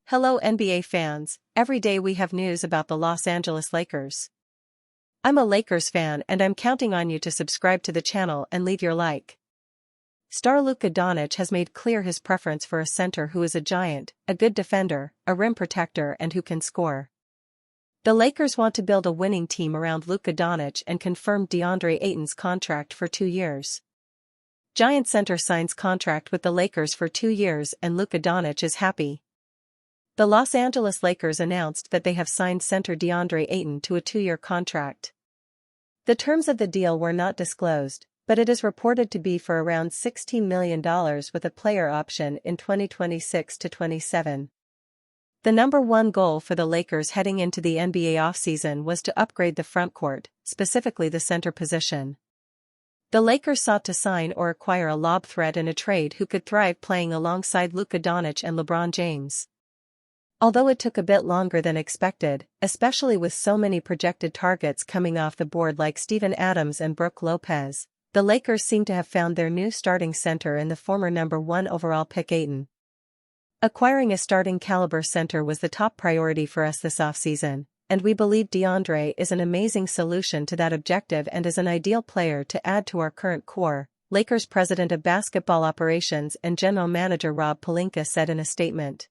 Hello NBA fans, every day we have news about the Los Angeles Lakers. I'm a Lakers fan and I'm counting on you to subscribe to the channel and leave your like. Star Luka Doncic has made clear his preference for a center who is a giant, a good defender, a rim protector and who can score. The Lakers want to build a winning team around Luka Doncic and confirmed DeAndre Ayton's contract for 2 years. Giant center signs contract with the Lakers for 2 years and Luka Doncic is happy. The Los Angeles Lakers announced that they have signed center DeAndre Ayton to a 2-year contract. The terms of the deal were not disclosed, but it is reported to be for around $16 million with a player option in 2026-27. The number one goal for the Lakers heading into the NBA offseason was to upgrade the frontcourt, specifically the center position. The Lakers sought to sign or acquire a lob threat in a trade who could thrive playing alongside Luka Doncic and LeBron James. Although it took a bit longer than expected, especially with so many projected targets coming off the board like Steven Adams and Brook Lopez, the Lakers seem to have found their new starting center in the former number 1 overall pick Ayton. Acquiring a starting caliber center was the top priority for us this offseason, and we believe DeAndre is an amazing solution to that objective and is an ideal player to add to our current core, Lakers president of basketball operations and general manager Rob Pelinka said in a statement.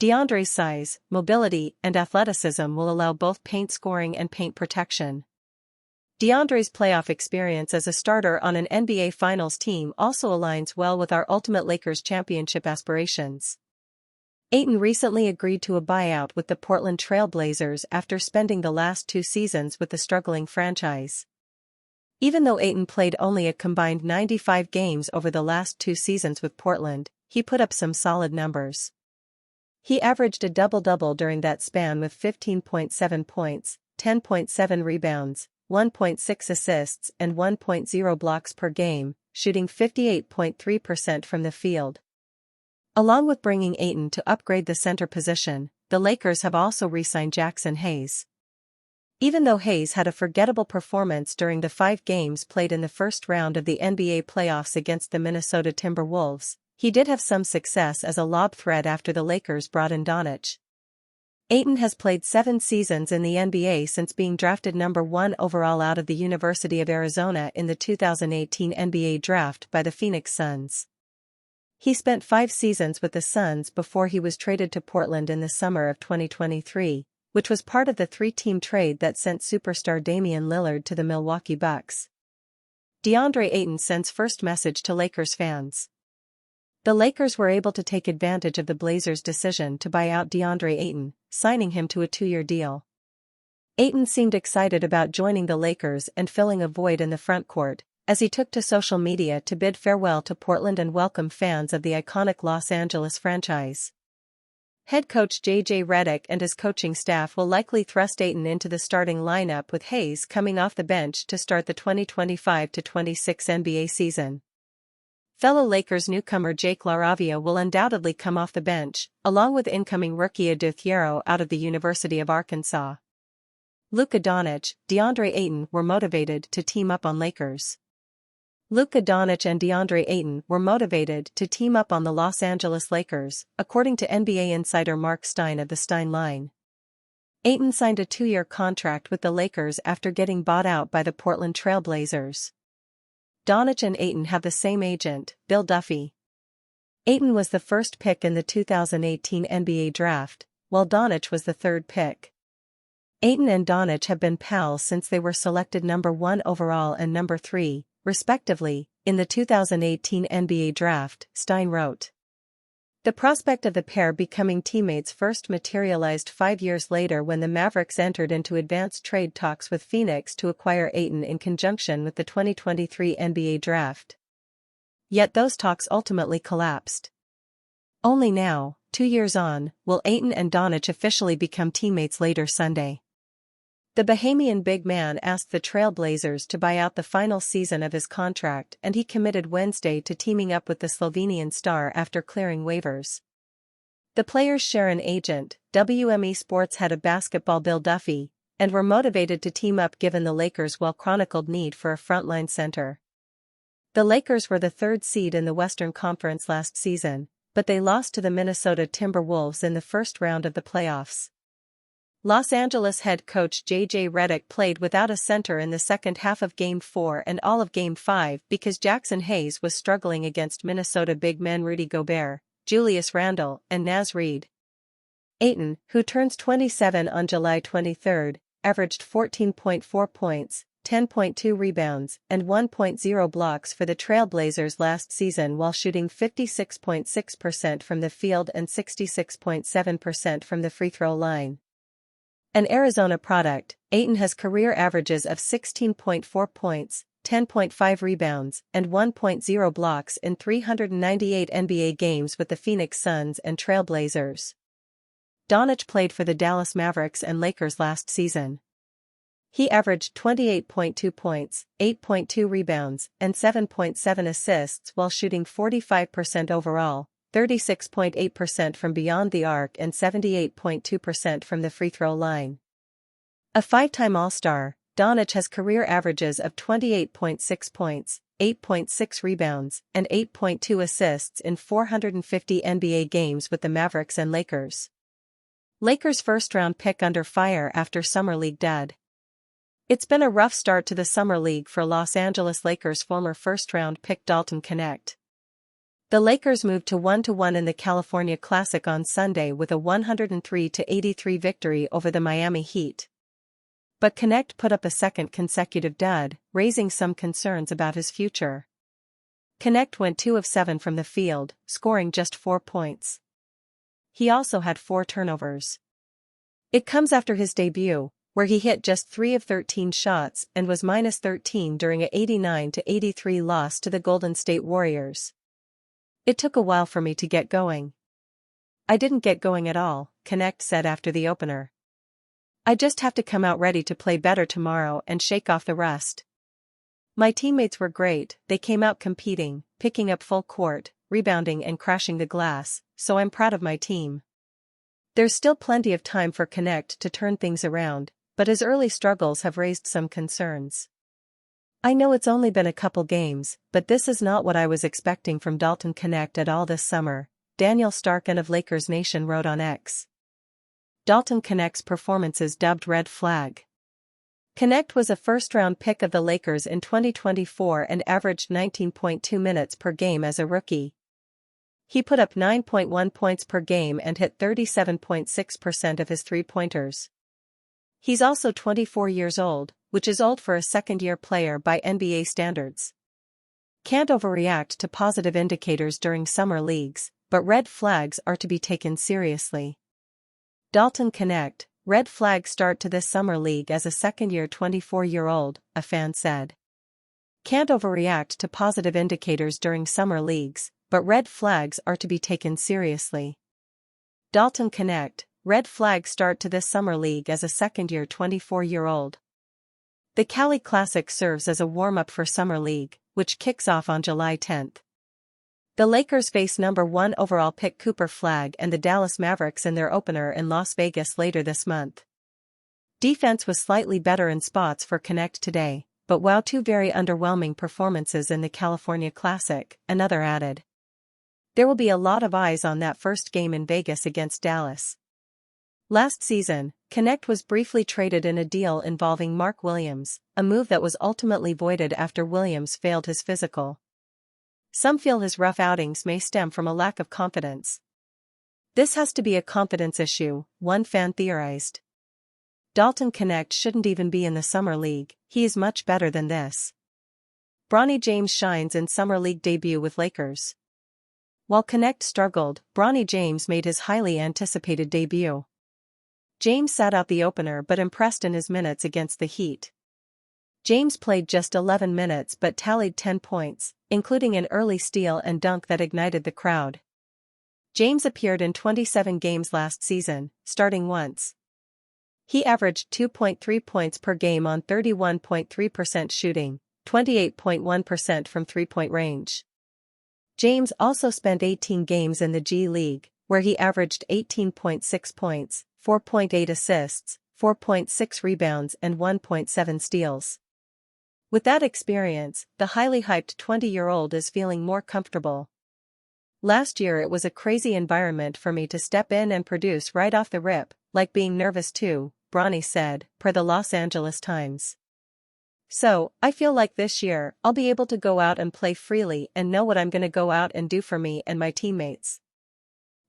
DeAndre's size, mobility, and athleticism will allow both paint scoring and paint protection. DeAndre's playoff experience as a starter on an NBA Finals team also aligns well with our ultimate Lakers championship aspirations. Ayton recently agreed to a buyout with the Portland Trail Blazers after spending the last 2 seasons with the struggling franchise. Even though Ayton played only a combined 95 games over the last 2 seasons with Portland, he put up some solid numbers. He averaged a double-double during that span with 15.7 points, 10.7 rebounds, 1.6 assists and 1.0 blocks per game, shooting 58.3% from the field. Along with bringing Ayton to upgrade the center position, the Lakers have also re-signed Jackson Hayes. Even though Hayes had a forgettable performance during the 5 games played in the first round of the NBA playoffs against the Minnesota Timberwolves, he did have some success as a lob threat after the Lakers brought in Doncic. Ayton has played 7 seasons in the NBA since being drafted number 1 overall out of the University of Arizona in the 2018 NBA draft by the Phoenix Suns. He spent 5 seasons with the Suns before he was traded to Portland in the summer of 2023, which was part of the 3-team trade that sent superstar Damian Lillard to the Milwaukee Bucks. DeAndre Ayton sends first message to Lakers fans. The Lakers were able to take advantage of the Blazers' decision to buy out DeAndre Ayton, signing him to a 2-year deal. Ayton seemed excited about joining the Lakers and filling a void in the frontcourt, as he took to social media to bid farewell to Portland and welcome fans of the iconic Los Angeles franchise. Head coach J.J. Redick and his coaching staff will likely thrust Ayton into the starting lineup with Hayes coming off the bench to start the 2025-26 NBA season. Fellow Lakers newcomer Jake LaRavia will undoubtedly come off the bench, along with incoming rookie Adou Thiero out of the University of Arkansas. Luka Doncic, DeAndre Ayton were motivated to team up on Lakers. Luka Doncic and DeAndre Ayton were motivated to team up on the Los Angeles Lakers, according to NBA insider Mark Stein of the Stein Line. Ayton signed a 2-year contract with the Lakers after getting bought out by the Portland Trail Blazers. Doncic and Ayton have the same agent, Bill Duffy. Ayton was the first pick in the 2018 NBA draft, while Doncic was the 3rd pick. Ayton and Doncic have been pals since they were selected number 1 overall and number 3, respectively, in the 2018 NBA draft, Stein wrote. The prospect of the pair becoming teammates first materialized 5 years later when the Mavericks entered into advanced trade talks with Phoenix to acquire Ayton in conjunction with the 2023 NBA draft. Yet those talks ultimately collapsed. Only now, 2 years on, will Ayton and Doncic officially become teammates later Sunday. The Bahamian big man asked the Trail Blazers to buy out the final season of his contract and he committed Wednesday to teaming up with the Slovenian star after clearing waivers. The players share an agent, WME Sports head of basketball Bill Duffy, and were motivated to team up given the Lakers' well-chronicled need for a frontline center. The Lakers were the third seed in the Western Conference last season, but they lost to the Minnesota Timberwolves in the first round of the playoffs. Los Angeles head coach J.J. Redick played without a center in the second half of Game 4 and all of Game 5 because Jackson Hayes was struggling against Minnesota big men Rudy Gobert, Julius Randle, and Naz Reid. Ayton, who turns 27 on July 23, averaged 14.4 points, 10.2 rebounds, and 1.0 blocks for the Trailblazers last season while shooting 56.6% from the field and 66.7% from the free throw line. An Arizona product, Ayton has career averages of 16.4 points, 10.5 rebounds, and 1.0 blocks in 398 NBA games with the Phoenix Suns and Trailblazers. Doncic played for the Dallas Mavericks and Lakers last season. He averaged 28.2 points, 8.2 rebounds, and 7.7 assists while shooting 45% overall, 36.8% from beyond the arc and 78.2% from the free throw line. A five-time All-Star, Doncic has career averages of 28.6 points, 8.6 rebounds, and 8.2 assists in 450 NBA games with the Mavericks and Lakers. Lakers first-round pick under fire after Summer League dead. It's been a rough start to the Summer League for Los Angeles Lakers former first-round pick Dalton Knecht. The Lakers moved to 1-1 in the California Classic on Sunday with a 103-83 victory over the Miami Heat. But Knecht put up a second consecutive dud, raising some concerns about his future. Knecht went 2 of 7 from the field, scoring just 4 points. He also had 4 turnovers. It comes after his debut, where he hit just 3 of 13 shots and was -13 during a 89-83 loss to the Golden State Warriors. It took a while for me to get going. I didn't get going at all, Knecht said after the opener. I just have to come out ready to play better tomorrow and shake off the rust. My teammates were great, they came out competing, picking up full court, rebounding and crashing the glass, so I'm proud of my team. There's still plenty of time for Knecht to turn things around, but his early struggles have raised some concerns. I know it's only been a couple games, but this is not what I was expecting from Dalton Knecht at all this summer, Daniel Starkin of Lakers Nation wrote on X. Dalton Knecht's performances dubbed red flag. Knecht was a first-round pick of the Lakers in 2024 and averaged 19.2 minutes per game as a rookie. He put up 9.1 points per game and hit 37.6% of his three-pointers. He's also 24 years old, which is old for a second-year player by NBA standards. Can't overreact to positive indicators during summer leagues, but red flags are to be taken seriously. Dalton Knecht, red flag start to this summer league as a second-year 24-year-old, a fan said. Can't overreact to positive indicators during summer leagues, but red flags are to be taken seriously. Dalton Knecht, red flag start to this summer league as a second-year 24-year-old. The Cali Classic serves as a warm-up for Summer League, which kicks off on July 10. The Lakers face number 1 overall pick Cooper Flagg and the Dallas Mavericks in their opener in Las Vegas later this month. Defense was slightly better in spots for Knecht today, but wow, 2 very underwhelming performances in the California Classic, another added. There will be a lot of eyes on that first game in Vegas against Dallas. Last season, Knecht was briefly traded in a deal involving Mark Williams, a move that was ultimately voided after Williams failed his physical. Some feel his rough outings may stem from a lack of confidence. This has to be a confidence issue, one fan theorized. Dalton Knecht shouldn't even be in the Summer League, he is much better than this. Bronny James shines in Summer League debut with Lakers. While Knecht struggled, Bronny James made his highly anticipated debut. James sat out the opener but impressed in his minutes against the Heat. James played just 11 minutes but tallied 10 points, including an early steal and dunk that ignited the crowd. James appeared in 27 games last season, starting once. He averaged 2.3 points per game on 31.3% shooting, 28.1% from three-point range. James also spent 18 games in the G League, where he averaged 18.6 points, 4.8 assists, 4.6 rebounds and 1.7 steals. With that experience, the highly hyped 20-year-old is feeling more comfortable. Last year it was a crazy environment for me to step in and produce right off the rip, like being nervous too, Bronny said, per the Los Angeles Times. So, I feel like this year, I'll be able to go out and play freely and know what I'm gonna go out and do for me and my teammates.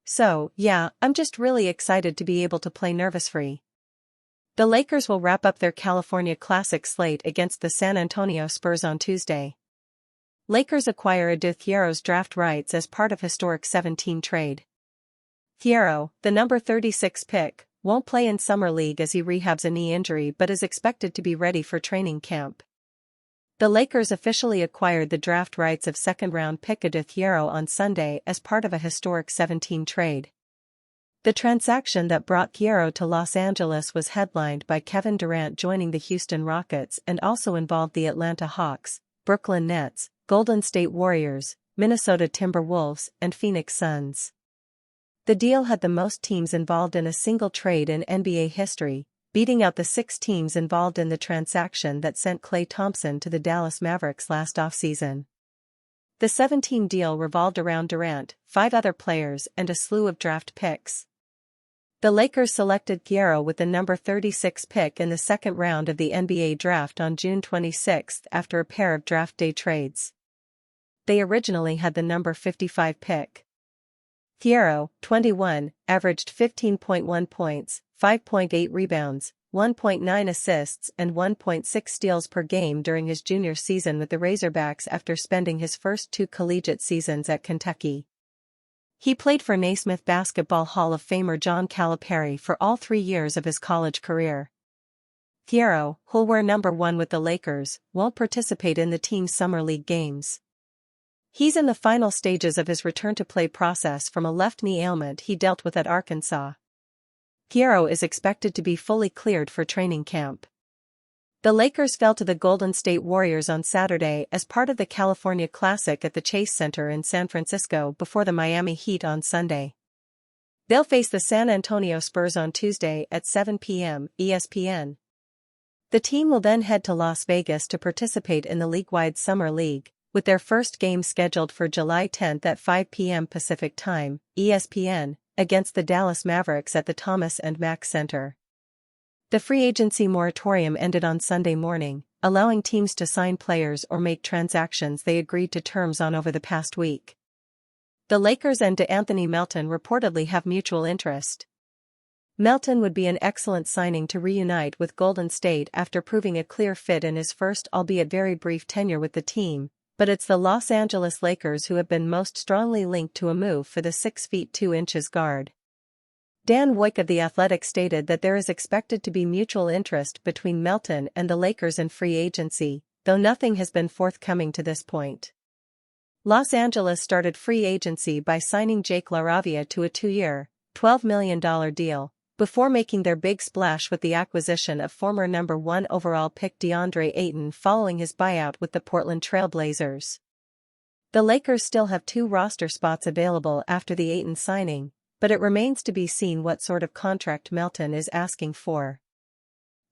So, yeah, I'm just really excited to be able to play nervous-free. The Lakers will wrap up their California Classic slate against the San Antonio Spurs on Tuesday. Lakers acquire Adou Thiaro's draft rights as part of historic 17 trade. Thiaro, the number 36 pick, won't play in Summer League as he rehabs a knee injury but is expected to be ready for training camp. The Lakers officially acquired the draft rights of second-round pick Adou Thiaro on Sunday as part of a historic 17 trade. The transaction that brought Thiaro to Los Angeles was headlined by Kevin Durant joining the Houston Rockets and also involved the Atlanta Hawks, Brooklyn Nets, Golden State Warriors, Minnesota Timberwolves, and Phoenix Suns. The deal had the most teams involved in a single trade in NBA history, beating out the 6 teams involved in the transaction that sent Klay Thompson to the Dallas Mavericks last offseason. The 17 deal revolved around Durant, 5 other players, and a slew of draft picks. The Lakers selected Thiaro with the number 36 pick in the second round of the NBA draft on June 26 after a pair of draft day trades. They originally had the number 55 pick. Thiaro, 21, averaged 15.1 points, 5.8 rebounds, 1.9 assists and 1.6 steals per game during his junior season with the Razorbacks after spending his first 2 collegiate seasons at Kentucky. He played for Naismith Basketball Hall of Famer John Calipari for all 3 years of his college career. Thiaro, who'll wear number 1 with the Lakers, won't participate in the team's Summer League games. He's in the final stages of his return-to-play process from a left knee ailment he dealt with at Arkansas. Thiaro is expected to be fully cleared for training camp. The Lakers fell to the Golden State Warriors on Saturday as part of the California Classic at the Chase Center in San Francisco before the Miami Heat on Sunday. They'll face the San Antonio Spurs on Tuesday at 7 p.m. ESPN. The team will then head to Las Vegas to participate in the league-wide Summer League, with their first game scheduled for July 10 at 5 p.m. Pacific Time, ESPN, against the Dallas Mavericks at the Thomas & Mack Center. The free agency moratorium ended on Sunday morning, allowing teams to sign players or make transactions they agreed to terms on over the past week. The Lakers and DeAnthony Melton reportedly have mutual interest. Melton would be an excellent signing to reunite with Golden State after proving a clear fit in his first albeit very brief tenure with the team, but it's the Los Angeles Lakers who have been most strongly linked to a move for the 6 feet 2 inches guard. Dan Woik of The Athletic stated that there is expected to be mutual interest between Melton and the Lakers in free agency, though nothing has been forthcoming to this point. Los Angeles started free agency by signing Jake LaRavia to a 2-year, $12 million deal, before making their big splash with the acquisition of former number 1 overall pick DeAndre Ayton following his buyout with the Portland Trail Blazers. The Lakers still have 2 roster spots available after the Ayton signing, but it remains to be seen what sort of contract Melton is asking for.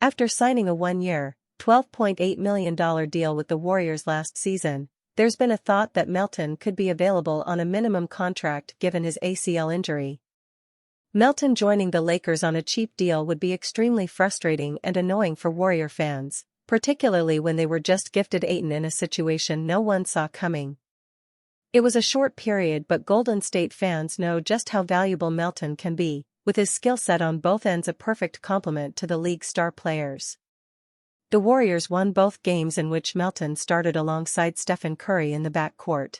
After signing a 1-year, $12.8 million deal with the Warriors last season, there's been a thought that Melton could be available on a minimum contract given his ACL injury. Melton joining the Lakers on a cheap deal would be extremely frustrating and annoying for Warrior fans, particularly when they were just gifted Ayton in a situation no one saw coming. It was a short period, but Golden State fans know just how valuable Melton can be, with his skill set on both ends a perfect complement to the league's star players. The Warriors won both games in which Melton started alongside Stephen Curry in the backcourt.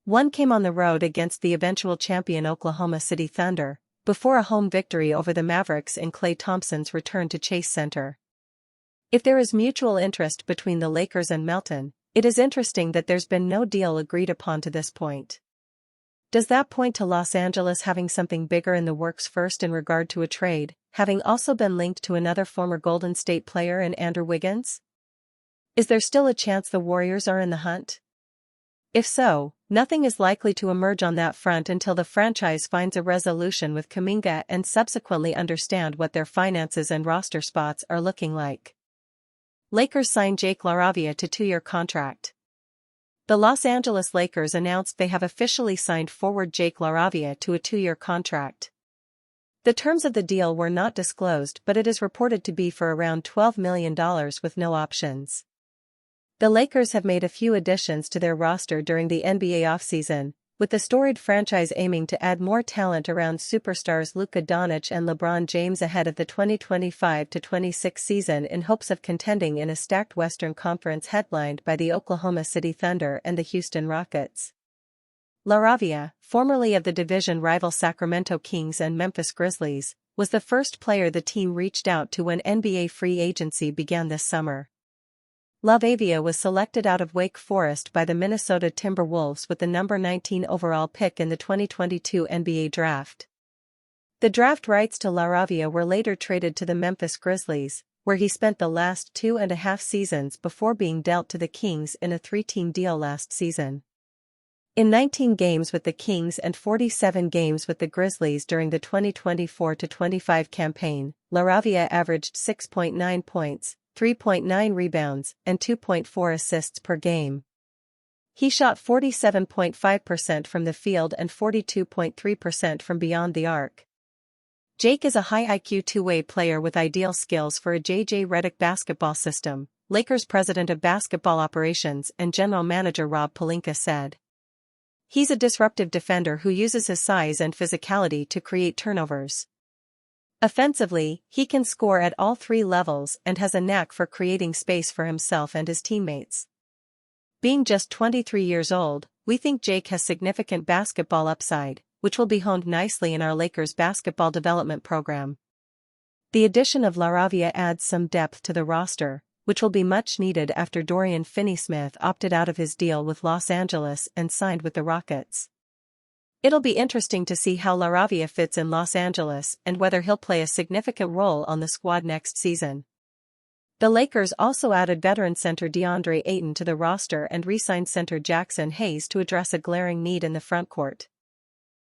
One came on the road against the eventual champion Oklahoma City Thunder, before a home victory over the Mavericks in Klay Thompson's return to Chase Center. If there is mutual interest between the Lakers and Melton, it is interesting that there's been no deal agreed upon to this point. Does that point to Los Angeles having something bigger in the works first in regard to a trade, having also been linked to another former Golden State player in Andrew Wiggins? Is there still a chance the Warriors are in the hunt? If so, nothing is likely to emerge on that front until the franchise finds a resolution with Kuminga and subsequently understand what their finances and roster spots are looking like. Lakers sign Jake LaRavia to 2-year contract. The Los Angeles Lakers announced they have officially signed forward Jake LaRavia to a 2-year contract. The terms of the deal were not disclosed, but it is reported to be for around $12 million with no options. The Lakers have made a few additions to their roster during the NBA offseason, with the storied franchise aiming to add more talent around superstars Luka Doncic and LeBron James ahead of the 2025-26 season in hopes of contending in a stacked Western Conference headlined by the Oklahoma City Thunder and the Houston Rockets. LaRavia, formerly of the division rival Sacramento Kings and Memphis Grizzlies, was the first player the team reached out to when NBA free agency began this summer. LaRavia was selected out of Wake Forest by the Minnesota Timberwolves with the number 19 overall pick in the 2022 NBA Draft. The draft rights to LaRavia were later traded to the Memphis Grizzlies, where he spent the last 2.5 seasons before being dealt to the Kings in a 3-team deal last season. In 19 games with the Kings and 47 games with the Grizzlies during the 2024-25 campaign, LaRavia averaged 6.9 points, 3.9 rebounds, and 2.4 assists per game. He shot 47.5% from the field and 42.3% from beyond the arc. Jake is a high IQ two-way player with ideal skills for a J.J. Redick basketball system, Lakers president of basketball operations and general manager Rob Pelinka said. He's a disruptive defender who uses his size and physicality to create turnovers. Offensively, he can score at all 3 levels and has a knack for creating space for himself and his teammates. Being just 23 years old, we think Jake has significant basketball upside, which will be honed nicely in our Lakers basketball development program. The addition of LaRavia adds some depth to the roster, which will be much needed after Dorian Finney-Smith opted out of his deal with Los Angeles and signed with the Rockets. It'll be interesting to see how LaRavia fits in Los Angeles and whether he'll play a significant role on the squad next season. The Lakers also added veteran center DeAndre Ayton to the roster and re-signed center Jackson Hayes to address a glaring need in the frontcourt.